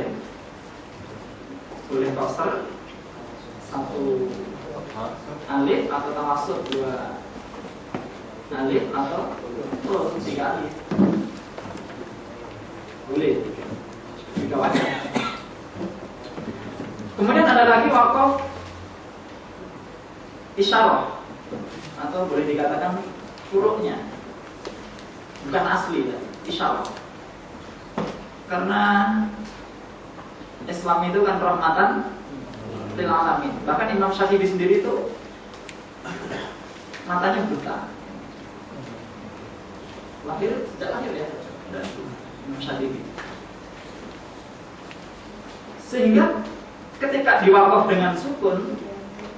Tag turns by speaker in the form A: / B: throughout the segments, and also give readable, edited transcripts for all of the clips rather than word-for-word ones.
A: ini? Boleh qasar 1 alif atau tawassul 2 alif atau terus 3 alif. Boleh. Juga wajar. Kemudian ada lagi waqaf isyarah atau boleh dikatakan furuknya, bukan asli ya, isyarah. Karena Islam itu kan rahmatan lil alamin. Bahkan Imam Syafi'i sendiri itu matanya buta. Sejak lahir ya, Imam Syafi'i. Sehingga ketika diwakaf dengan sukun,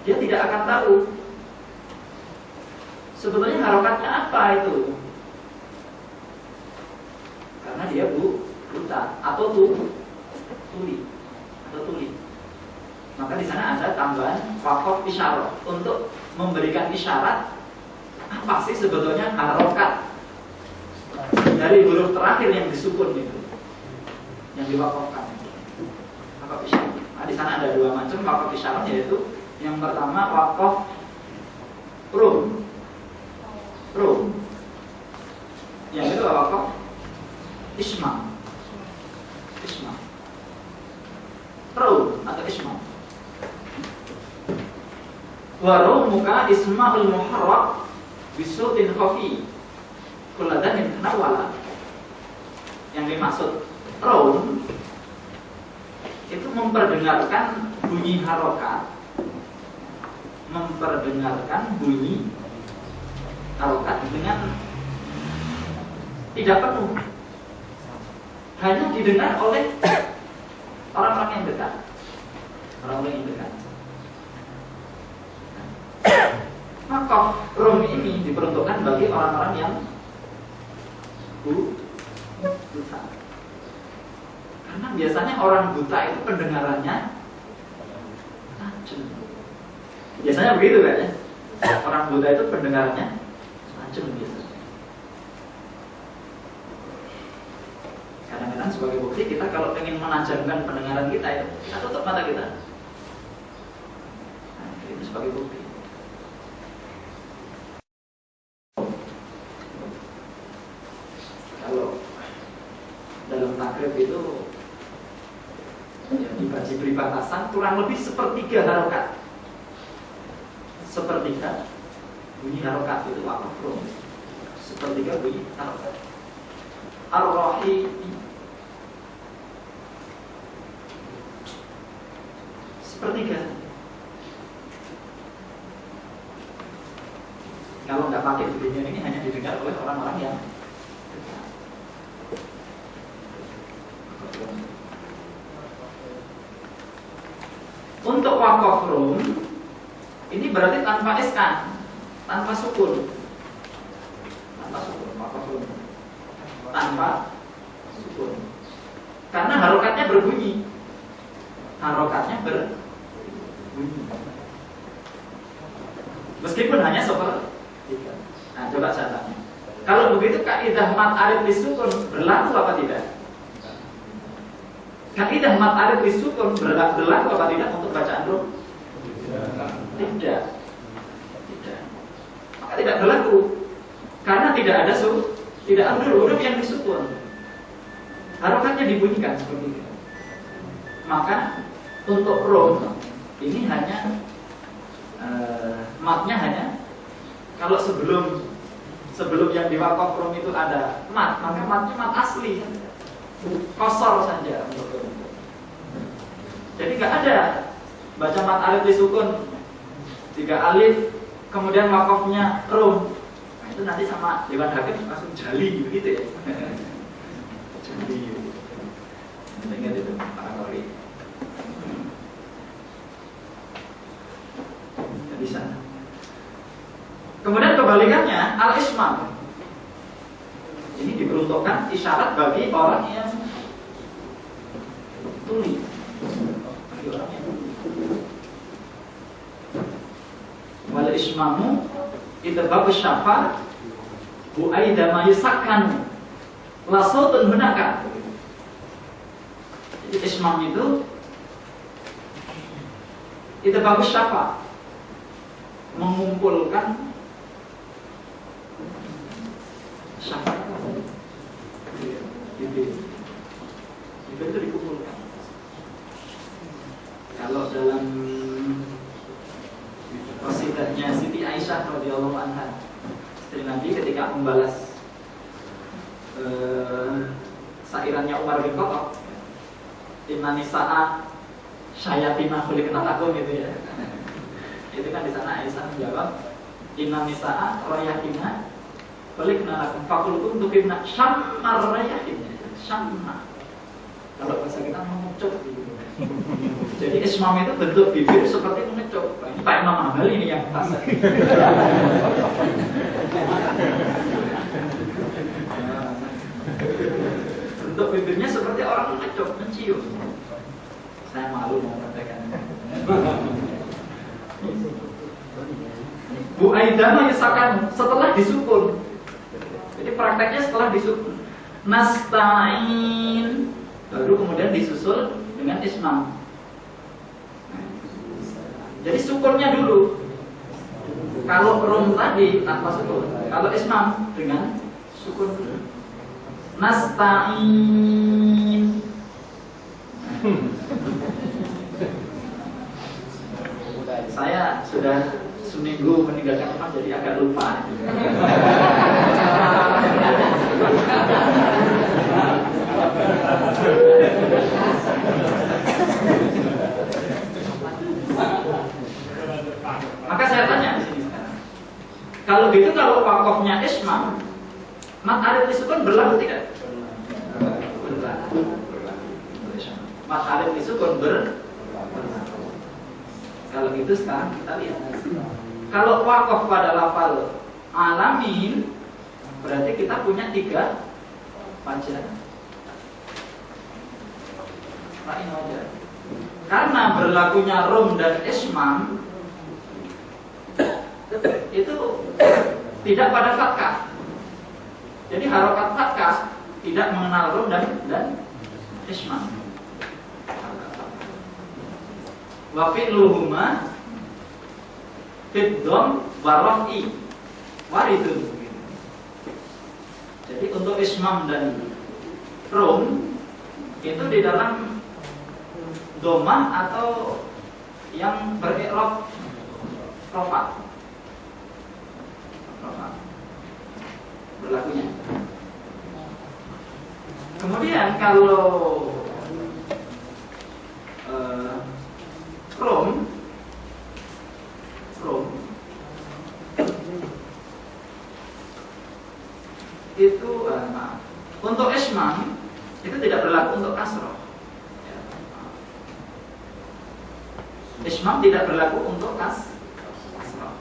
A: dia tidak akan tahu sebetulnya harokatnya apa itu, karena dia buta atau tuli. Maka di sana ada tambahan waqaf isyarah untuk memberikan isyarat apa sih sebetulnya harokat dari huruf terakhir yang disukun itu, yang diwakafkan. Waqaf isyarah. Nah, di sana ada 2 macam waqaf isyarah, yaitu yang pertama waqaf rum. Yang kedua waqaf isma. Rum atau isma. Wa rumuka isma'ul muharrak bisutin khafi kulladan min tanawwala. Yang dimaksud rum itu memperdengarkan bunyi harokat, dengan tidak penuh, hanya didengar oleh orang-orang yang dekat. Maka rum ini diperuntukkan bagi orang-orang yang buta. Karena biasanya orang buta itu pendengarannya tajam. Biasanya begitu kan ya? Orang buta itu pendengarannya tajam biasanya. Kadang-kadang sebagai bukti kita kalau ingin menajamkan pendengaran kita itu, kita tutup mata kita. Nah, itu sebagai bukti. Kalau dalam takrib itu yang dibaca beri batasan kurang lebih 1/3 harokat. 1/3 bunyi harokat itu waqaf rum. 1/3 bunyi harokat. Ar-Rahim 1/3. Kalau nggak pakai beginian ini hanya didengar oleh orang-orang yang dekat. Untuk waqaf rum ini berarti tanpa iskan, tanpa sukun. Waqaf rum tanpa sukun. Karena harokatnya berbunyi. Meskipun hanya 1/3. Nah, coba saya tanya. Kalau begitu kaidah mat alif disukun berlaku apa tidak? Kaidah mat alif disukun berlaku apa tidak untuk bacaan rum? Tidak. Maka tidak berlaku. Karena tidak ada huruf yang disukun. Harokatnya dibunyikan seperti itu. Maka untuk rum ini hanya matnya hanya kalau sebelum yang diwakaf rum itu ada mat, maka matnya mat asli, kosor saja. Jadi nggak ada baca mat alif disukun 3 alif kemudian wakafnya rum. Nah, itu nanti sama Dewan Hakim langsung jali begitu ya. Jali. Ingat itu para kori. Nggak bisa. Kemudian kebalikannya al-ismam. Ini diperuntukkan isyarat bagi orang yang tuli. Bagi orang yang tuli. Wal ismamu itbaq syafa bu aida ma yusakkan la sautun hunaka. Jadi ismam itu bagus syafa, mengumpulkan syafa. Bibir itu dikumpulkan. Kalau dalam qasidahnya Siti Aisyah radhiyallahu anha, istri Nabi ketika membalas sairannya Umar bin Khattab, inna nisa'a syayatina khuliqna lakum, gitu ya. Itu kan di sana Aisyah menjawab, inna nisa'a rayatina khuliqna lakum fakultum tukibna syammar rayatin. Syamma. Kalau bahasa kita mengucup gitu. Jadi ismam itu bentuk bibir seperti mengecup. Ini Pak Imam Hambali ini yang pas. Bentuk bibirnya seperti orang mengecup, mencium. Saya malu mau katakan. Bu Aidah menyesakan setelah disukun. Jadi prakteknya setelah disukun. Nasta'in, baru kemudian disusul dengan ismam. Jadi sukunnya dulu. Kalau rum tadi tanpa sukun, kalau ismam dengan sukun dulu. Nasta'in. Saya sudah seminggu meninggalkan rumah jadi agak lupa. Maka saya tanya di sini sekarang. Kalau gitu, kalau wakofnya ismam, mat arif disukun berlaku tidak? Berlaku. Mat arif disukun berlaku. Kalau gitu sekarang kita lihat. Kalau wakof pada lafal alamin, berarti kita punya 3 wajah. Wajah. Karena berlakunya rum dan ismam itu tidak pada fathah. Jadi harokat fathah tidak mengenal rum dan ismam. Wa fi'luhuma fiddom warofi waridun. Jadi untuk ismam dan rum itu di dalam domah atau yang beri'rab rofa berlakunya. Kemudian kalau rum itu untuk ismam itu tidak berlaku untuk kasroh. Ismam tidak berlaku untuk kasroh.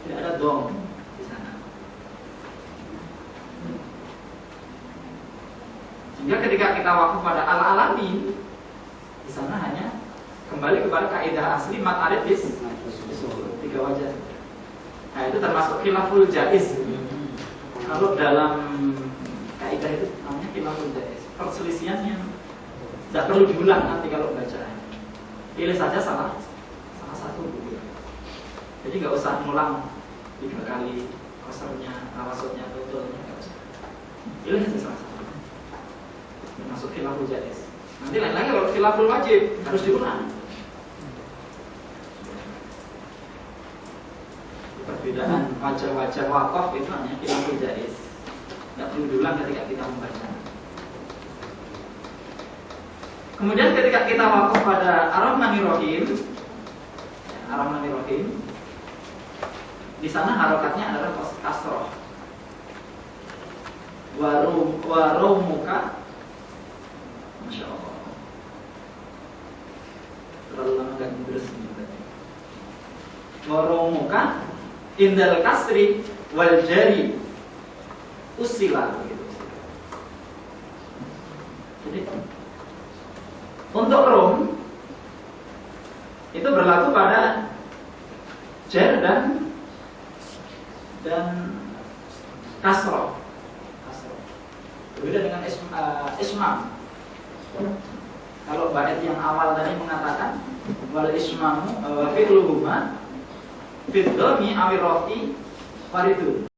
A: Tidak ada dom di sana. Sehingga ketika kita wakaf pada al-alamin, di sana hanya kembali kepada kaidah asli mat arif bis 3 wajah. Nah, itu termasuk khilaful jaiz. Kalau dalam kaidah itu namanya khilaful jaiz, perselisihan yang tidak perlu diulang nanti kalau baca. Pilih saja salah satu. Jadi nggak usah ngulang 3 kali kosernya, tawasudnya, tutulnya, nggak usah. Pilih saja salah satu. Termasuk khilaful jaiz. Nanti lain lagi kalau khilaful wajib harus diulang. Perbedaan wajah-wajah wakaf itu hanya khilaful jaiz. Nggak perlu diulang ketika kita membaca. Kemudian ketika kita wakaf pada Ar-Rahmanir-Rahim, Ar-Rahmanir-Rahim, di sana harokatnya adalah kasroh. Warumuka, Masya Allah. Terlalu lama gak ngurus ini. Warumuka indal kasri wal jari usila. Jadi untuk rum itu berlaku pada jar dan kasroh. Berbeda dengan ismam. Kalau bait yang awal tadi mengatakan wal ismamu wa fi'luhuma fid dhami awir rafi waridun.